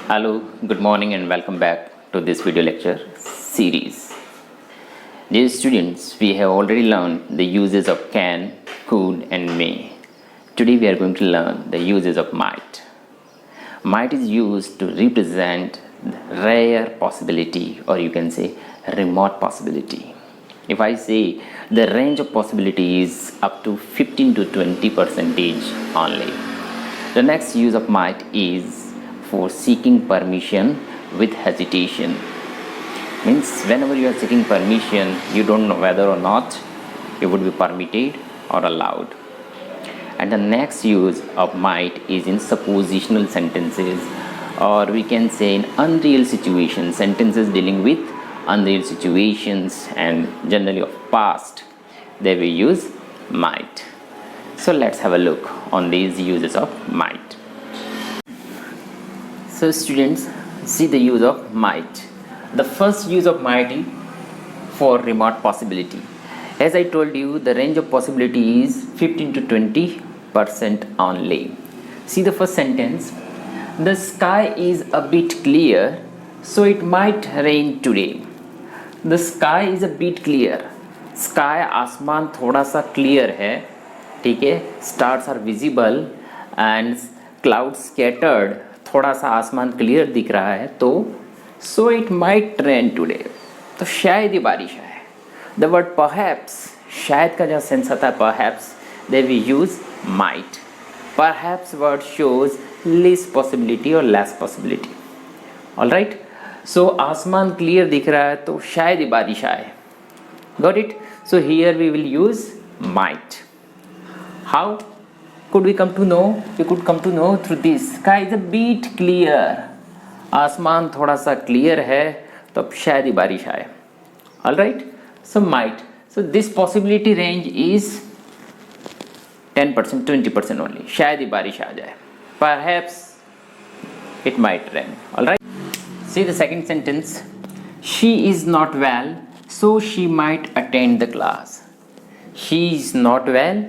Hello, good morning and welcome back to this video lecture series. Dear students, we have already learned the uses of can, could and may. Today we are going to learn the uses of might. Might is used to represent rare possibility, or you can say remote possibility. If I say the range of possibility is up to 15 to 20% only. The next use of might is for seeking permission with hesitation. Means whenever you are seeking permission, you don't know whether or not it would be permitted or allowed. And the next use of might is in suppositional sentences, or we can say in unreal situations, sentences dealing with unreal situations and generally of past, they will use might. So let's have a look on these uses of might. So students, see the use of might. The first use of might is for remote possibility. As I told you, the range of possibility is 15 to 20% only. See the first sentence. The sky is a bit clear, so it might rain today. The sky is a bit clear. Sky आसमान थोड़ा सा clear है, ठीक है. Stars are visible and clouds scattered. थोड़ा सा आसमान clear दिख रहा है, तो so it might rain today. तो शायद ही बारिश आए. The word perhaps, शायद का जो सेंस आता है perhaps, they will use might. Perhaps word shows least possibility or less possibility. All right. So आसमान क्लियर दिख रहा है, तो शायद ही बारिश आए. Got it? So here we will use might. How could we come to know? We could come to know through this. Sky is a bit clear. आसमान थोड़ा सा क्लियर है, तो शायद ही बारिश आए. All right. So might. So this possibility range is 10%, 20% only. शायद ही बारिश आ जाए. Perhaps it might rain. All right. See the second sentence. She is not well, so she might attend the class. She is not well,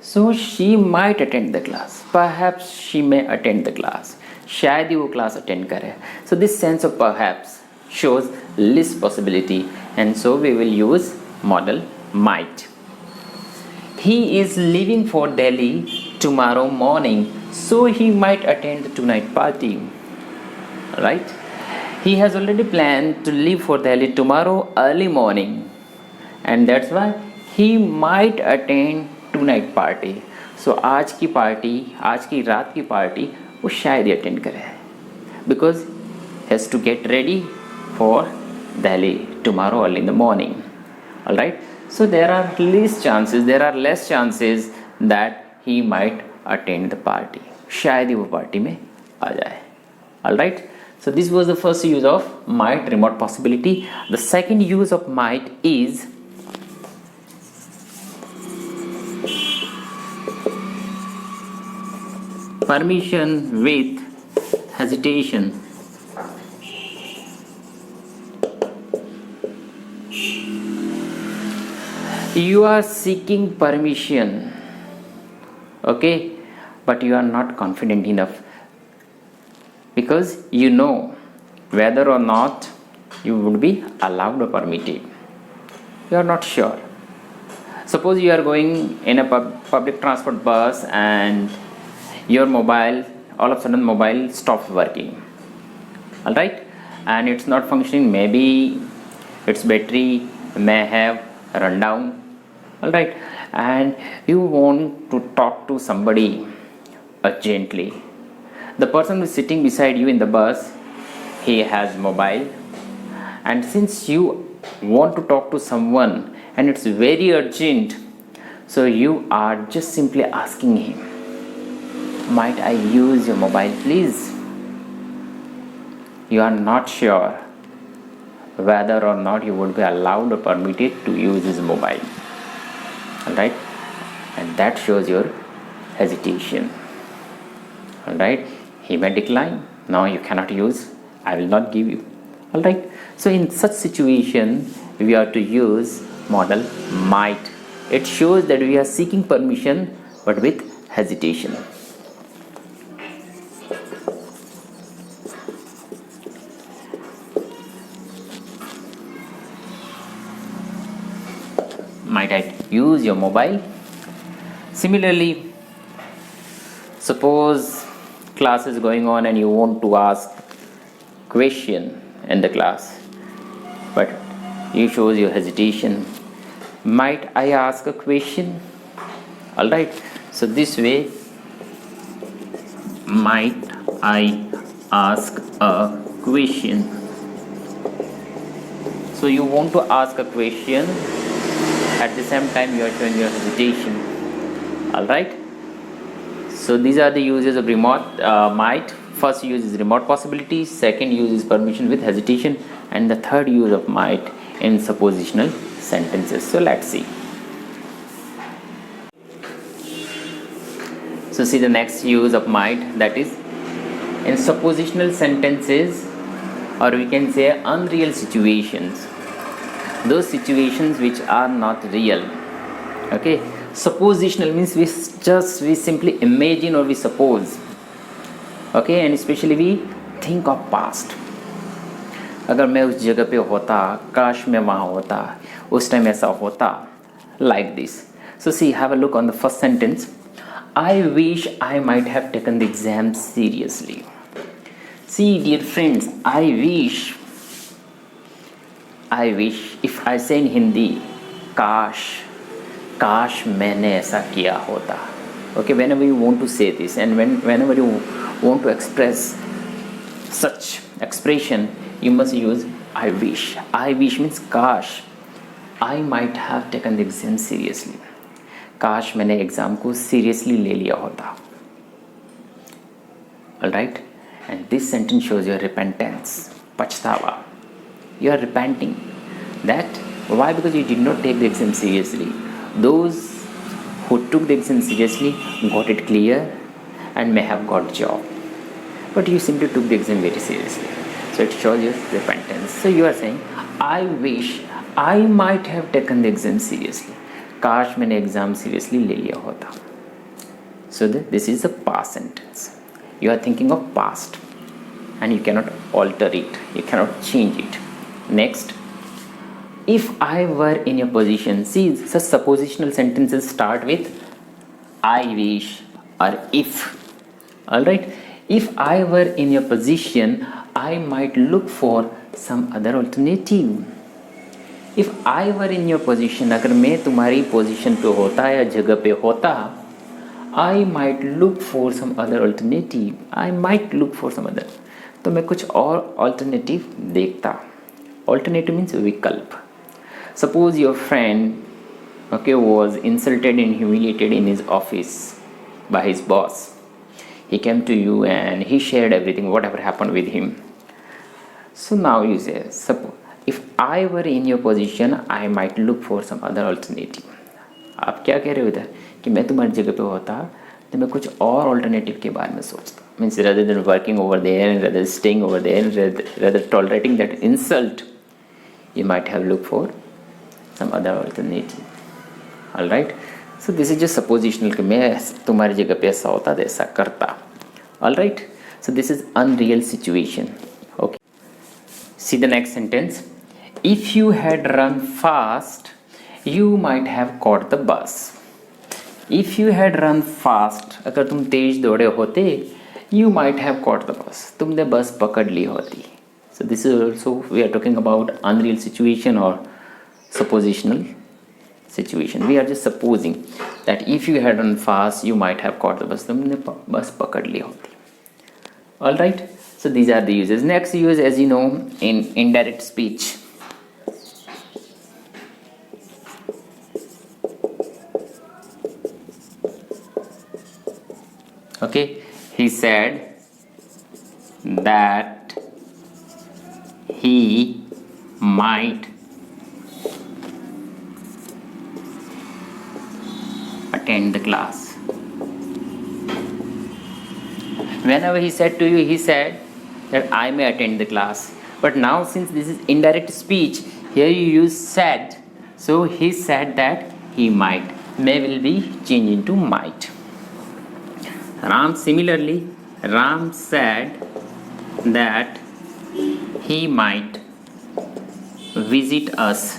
so she might attend the class. Perhaps she may attend the class. शायद ही वो class attend करे. So this sense of perhaps shows least possibility, and so we will use modal might. He is leaving for Delhi tomorrow morning, so he might attend the tonight party. Right? He has already planned to leave for Delhi tomorrow early morning, and that's why he might attend tonight party. So आज की party, आज की रात की party वो शायद ही attend करे, because has to get ready for Delhi tomorrow early in the morning. All right. So there are less chances that he might attend the party. शायद ही वो पार्टी में आ जाए. All right. So this was the first use of might, remote possibility. The second use of might is permission with hesitation. You are seeking permission, okay, but you are not confident enough, because you know whether or not you would be allowed or permitted. You are not sure. Suppose you are going in a public transport bus and your mobile, all of a sudden mobile stops working. All right, and it's not functioning. Maybe its battery may have run down. All right, and you want to talk to somebody urgently. The person who is sitting beside you in the bus, he has mobile, and since you want to talk to someone and it's very urgent, so you are just simply asking him, might I use your mobile please? You are not sure whether or not you would be allowed or permitted to use his mobile. All right, and that shows your hesitation. All right. He may decline. No, you cannot use. I will not give you. All right. So in such situation, we are to use modal might. It shows that we are seeking permission, but with hesitation. use your mobile. Similarly, suppose class is going on and you want to ask question in the class, but you shows your hesitation. Might I ask a question? All right, so this way, might I ask a question? So you want to ask a question, at the same time you are showing your hesitation. All right, so these are the uses of remote might. First use is remote possibility, second use is permission with hesitation, and the third use of might in suppositional sentences. So let's see. So see the next use of might, that is in suppositional sentences, or we can say unreal situations, those situations which are not real. Okay, suppositional means we simply imagine or we suppose. Okay, and especially we think of past. अगर मैं उस जगह पे होता, काश मैं वहाँ होता, उस टाइम ऐसा होता, like this. So see, have a look on the first sentence. I wish I might have taken the exam seriously. See, dear friends, I wish, if I say in Hindi, काश मैंने ऐसा किया होता. Okay, whenever you want to say this, and whenever you want to express such expression, you must use I wish. I wish means काश, I might have taken the exam seriously. काश मैंने exam को seriously ले लिया होता. Alright, and this sentence shows your repentance, पछतावा. You are repenting. That why? Because you did not take the exam seriously. Those who took the exam seriously got it clear and may have got job, but you simply took the exam very seriously. So it shows your repentance. So you are saying, I wish I might have taken the exam seriously. काश मैंने exam seriously ले लिया होता. So this is a past sentence. You are thinking of past and you cannot alter it, you cannot change it. Next, if I were in your position. See, such suppositional sentences start with I wish or if. Alright, if I were in your position, I might look for some other alternative. If I were in your position, अगर मैं तुम्हारी position पे होता या जगह पे होता, I might look for some other alternative. I might look for some other. तो मैं कुछ और alternative देखता. Alternative means विकल्प. Suppose your friend, okay, was insulted and humiliated in his office by his boss. He came to you and he shared everything, whatever happened with him. So now you say, suppose if I were in your position, I might look for some other alternative. आप क्या कह रहे हो इधर कि मैं तुम्हारी जगह पे होता तो मैं कुछ और ऑल्टरनेटिव के बारे में सोचता. Means rather than working over there and rather staying over there, rather tolerating that insult, you might have looked for some other alternative. All right. So this is just suppositional कि मैं तुम्हारी जगह पे ऐसा होता तो ऐसा करता. All right. So this is unreal situation. Okay. See the next sentence. If you had run fast, you might have caught the bus. If you had run fast, अगर तुम तेज दौड़े होते, you might have caught the bus. तुमने बस पकड़ ली होती. So this is also, we are talking about unreal situation or suppositional situation. We are just supposing that if you had run fast, you might have caught the bus. तुमने बस पकड़ ली होती. All right. So these are the uses. Next use, as you know, in indirect speech. Okay, he said that he might attend the class. Whenever he said to you, he said that I may attend the class. But now since this is indirect speech, here you use said. So he said that he might. May will be changed into might. Similarly, Ram said that he might visit us.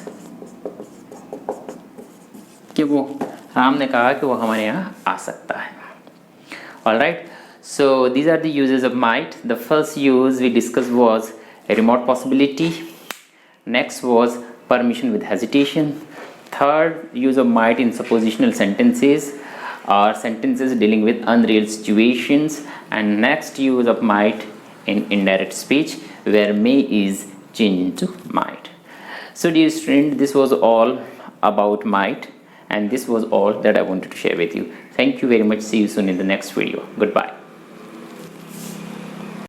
कि कि वो राम ने कहा कि वो हमारे यहाँ आ सकता है. All right. So these are the uses of might. The first use we discussed was a remote possibility. Next was permission with hesitation. Third use of might in suppositional sentences or sentences dealing with unreal situations. And next use of might in indirect speech where may is changed into might. So dear student, this was all about might, and this was all that I wanted to share with you. Thank you very much. See you soon in the next video. Goodbye.